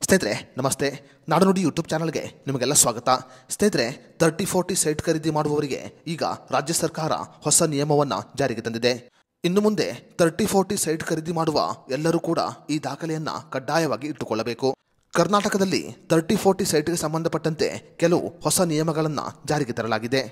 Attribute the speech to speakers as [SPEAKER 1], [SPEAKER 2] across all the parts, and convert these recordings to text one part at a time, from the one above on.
[SPEAKER 1] ಸ್ನೇಹಿತರೆ ನಮಸ್ತೆ, ನಾಡುನುಡಿ ಯೂಟ್ಯೂಬ್ ಚಾನಲ್ಗೆ ನಿಮಗೆಲ್ಲ ಸ್ವಾಗತ. ಸ್ನೇಹಿತರೆ, 30-40 ಸೈಟ್ ಖರೀದಿ ಮಾಡುವವರಿಗೆ ಈಗ ರಾಜ್ಯ ಸರ್ಕಾರ ಹೊಸ ನಿಯಮವನ್ನು ಜಾರಿಗೆ ತಂದಿದೆ. ಇನ್ನು ಮುಂದೆ 30-40 ಸೈಟ್ ಖರೀದಿ ಮಾಡುವ ಎಲ್ಲರೂ ಕೂಡ ಈ ದಾಖಲೆಯನ್ನು ಕಡ್ಡಾಯವಾಗಿ ಇಟ್ಟುಕೊಳ್ಳಬೇಕು. ಕರ್ನಾಟಕದಲ್ಲಿ 30-40 ಸೈಟ್ಗೆ ಸಂಬಂಧಪಟ್ಟಂತೆ ಕೆಲವು ಹೊಸ ನಿಯಮಗಳನ್ನು ಜಾರಿಗೆ ತರಲಾಗಿದೆ.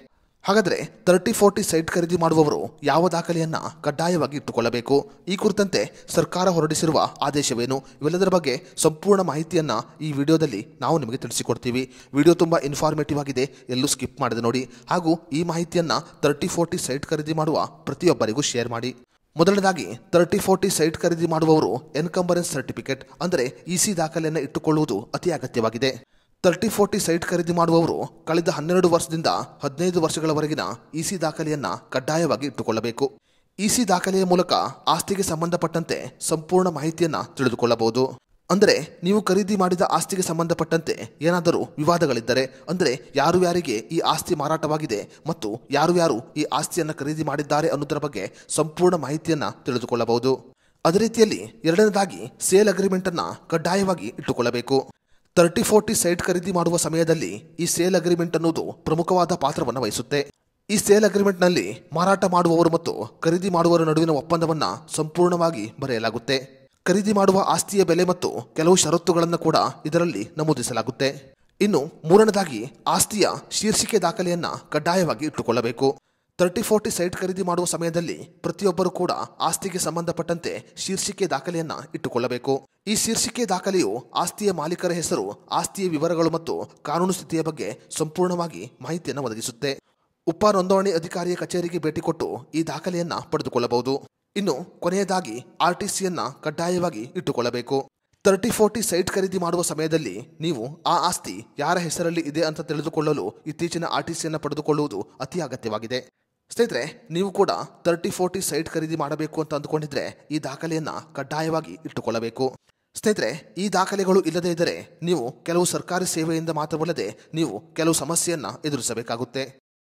[SPEAKER 1] ಹಾಗಾದರೆ 30-40 ಸೈಟ್ ಖರೀದಿ ಮಾಡುವವರು ಯಾವ ದಾಖಲೆಯನ್ನು ಕಡ್ಡಾಯವಾಗಿ ಇಟ್ಟುಕೊಳ್ಳಬೇಕು, ಈ ಕುರಿತಂತೆ ಸರ್ಕಾರ ಹೊರಡಿಸಿರುವ ಆದೇಶವೇನು, ಇವೆಲ್ಲದರ ಬಗ್ಗೆ ಸಂಪೂರ್ಣ ಮಾಹಿತಿಯನ್ನು ಈ ವಿಡಿಯೋದಲ್ಲಿ ನಾವು ನಿಮಗೆ ತಿಳಿಸಿಕೊಡ್ತೀವಿ. ವಿಡಿಯೋ ತುಂಬ ಇನ್ಫಾರ್ಮೇಟಿವ್ ಆಗಿದೆ, ಎಲ್ಲೂ ಸ್ಕಿಪ್ ಮಾಡದೆ ನೋಡಿ. ಹಾಗೂ ಈ ಮಾಹಿತಿಯನ್ನು 30-40 ಸೈಟ್ ಖರೀದಿ ಮಾಡುವ ಪ್ರತಿಯೊಬ್ಬರಿಗೂ ಶೇರ್ ಮಾಡಿ. ಮೊದಲನೇದಾಗಿ 30-40 ಸೈಟ್ ಖರೀದಿ ಮಾಡುವವರು ಎನ್ಕಂಬರೆನ್ಸ್ ಸರ್ಟಿಫಿಕೇಟ್ ಅಂದರೆ ಇಸಿ ದಾಖಲೆಯನ್ನು ಇಟ್ಟುಕೊಳ್ಳುವುದು ಅತಿ ಅಗತ್ಯವಾಗಿದೆ. 30-40 ಸೈಟ್ ಖರೀದಿ ಮಾಡುವವರು ಕಳೆದ 12 ವರ್ಷದಿಂದ 15 ವರ್ಷಗಳವರೆಗಿನ ಇಸಿ ದಾಖಲೆಯನ್ನು ಕಡ್ಡಾಯವಾಗಿ ಇಟ್ಟುಕೊಳ್ಳಬೇಕು. ಇಸಿ ದಾಖಲೆಯ ಮೂಲಕ ಆಸ್ತಿಗೆ ಸಂಬಂಧಪಟ್ಟಂತೆ ಸಂಪೂರ್ಣ ಮಾಹಿತಿಯನ್ನು ತಿಳಿದುಕೊಳ್ಳಬಹುದು. ಅಂದರೆ ನೀವು ಖರೀದಿ ಮಾಡಿದ ಆಸ್ತಿಗೆ ಸಂಬಂಧಪಟ್ಟಂತೆ ಏನಾದರೂ ವಿವಾದಗಳಿದ್ದರೆ, ಅಂದರೆ ಯಾರಿಗೆ ಈ ಆಸ್ತಿ ಮಾರಾಟವಾಗಿದೆ ಮತ್ತು ಯಾರು ಈ ಆಸ್ತಿಯನ್ನು ಖರೀದಿ ಮಾಡಿದ್ದಾರೆ ಅನ್ನೋದರ ಬಗ್ಗೆ ಸಂಪೂರ್ಣ ಮಾಹಿತಿಯನ್ನು ತಿಳಿದುಕೊಳ್ಳಬಹುದು. ಅದೇ ರೀತಿಯಲ್ಲಿ ಎರಡನೇದಾಗಿ ಸೇಲ್ ಅಗ್ರಿಮೆಂಟನ್ನು ಕಡ್ಡಾಯವಾಗಿ ಇಟ್ಟುಕೊಳ್ಳಬೇಕು. 30-40 ಸೈಟ್ ಖರೀದಿ ಮಾಡುವ ಸಮಯದಲ್ಲಿ ಈ ಸೇಲ್ ಅಗ್ರಿಮೆಂಟ್ ಅನ್ನೋದು ಪ್ರಮುಖವಾದ ಪಾತ್ರವನ್ನು ವಹಿಸುತ್ತೆ. ಈ ಸೇಲ್ ಅಗ್ರಿಮೆಂಟ್ನಲ್ಲಿ ಮಾರಾಟ ಮಾಡುವವರು ಮತ್ತು ಖರೀದಿ ಮಾಡುವವರ ನಡುವಿನ ಒಪ್ಪಂದವನ್ನು ಸಂಪೂರ್ಣವಾಗಿ ಬರೆಯಲಾಗುತ್ತೆ. ಖರೀದಿ ಮಾಡುವ ಆಸ್ತಿಯ ಬೆಲೆ ಮತ್ತು ಕೆಲವು ಷರತ್ತುಗಳನ್ನು ಕೂಡ ಇದರಲ್ಲಿ ನಮೂದಿಸಲಾಗುತ್ತೆ. ಇನ್ನು ಮೂರನೇದಾಗಿ ಆಸ್ತಿಯ ಶೀರ್ಷಿಕೆ ದಾಖಲೆಯನ್ನು ಕಡ್ಡಾಯವಾಗಿ ಇಟ್ಟುಕೊಳ್ಳಬೇಕು. 30-40 ಸೈಟ್ ಖರೀದಿ ಮಾಡುವ ಸಮಯದಲ್ಲಿ ಪ್ರತಿಯೊಬ್ಬರು ಕೂಡ ಆಸ್ತಿಗೆ ಸಂಬಂಧಪಟ್ಟಂತೆ ಶೀರ್ಷಿಕೆ ದಾಖಲೆಯನ್ನು ಇಟ್ಟುಕೊಳ್ಳಬೇಕು. ಈ ಶೀರ್ಷಿಕೆ ದಾಖಲೆಯು ಆಸ್ತಿಯ ಮಾಲೀಕರ ಹೆಸರು, ಆಸ್ತಿಯ ವಿವರಗಳು ಮತ್ತು ಕಾನೂನು ಸ್ಥಿತಿಯ ಬಗ್ಗೆ ಸಂಪೂರ್ಣವಾಗಿ ಮಾಹಿತಿಯನ್ನು ಒದಗಿಸುತ್ತೆ. ಉಪ ನೋಂದಣಿ ಅಧಿಕಾರಿಯ ಕಚೇರಿಗೆ ಭೇಟಿ ಕೊಟ್ಟು ಈ ದಾಖಲೆಯನ್ನು ಪಡೆದುಕೊಳ್ಳಬಹುದು. ಇನ್ನು ಕೊನೆಯದಾಗಿ RTCಯನ್ನು ಕಡ್ಡಾಯವಾಗಿ ಇಟ್ಟುಕೊಳ್ಳಬೇಕು. 30-40 ಸೈಟ್ ಖರೀದಿ ಮಾಡುವ ಸಮಯದಲ್ಲಿ ನೀವು ಆ ಆಸ್ತಿ ಯಾರ ಹೆಸರಲ್ಲಿ ಇದೆ ಅಂತ ತಿಳಿದುಕೊಳ್ಳಲು ಇತ್ತೀಚಿನ RTCಯನ್ನು ಪಡೆದುಕೊಳ್ಳುವುದು ಅತಿ ಅಗತ್ಯವಾಗಿದೆ. ಸ್ನೇಹಿತರೆ, ನೀವು ಕೂಡ 30-40 ಸೈಟ್ ಖರೀದಿ ಮಾಡಬೇಕು ಅಂತ ಅಂದುಕೊಂಡಿದ್ರೆ ಈ ದಾಖಲೆಯನ್ನು ಕಡ್ಡಾಯವಾಗಿ ಇಟ್ಟುಕೊಳ್ಳಬೇಕು. ಸ್ನೇಹಿತರೆ, ಈ ದಾಖಲೆಗಳು ಇಲ್ಲದೇ ಇದ್ದರೆ ನೀವು ಕೆಲವು ಸರ್ಕಾರಿ ಸೇವೆಯಿಂದ ಮಾತ್ರವಲ್ಲದೆ ನೀವು ಕೆಲವು ಸಮಸ್ಯೆಯನ್ನು ಎದುರಿಸಬೇಕಾಗುತ್ತೆ.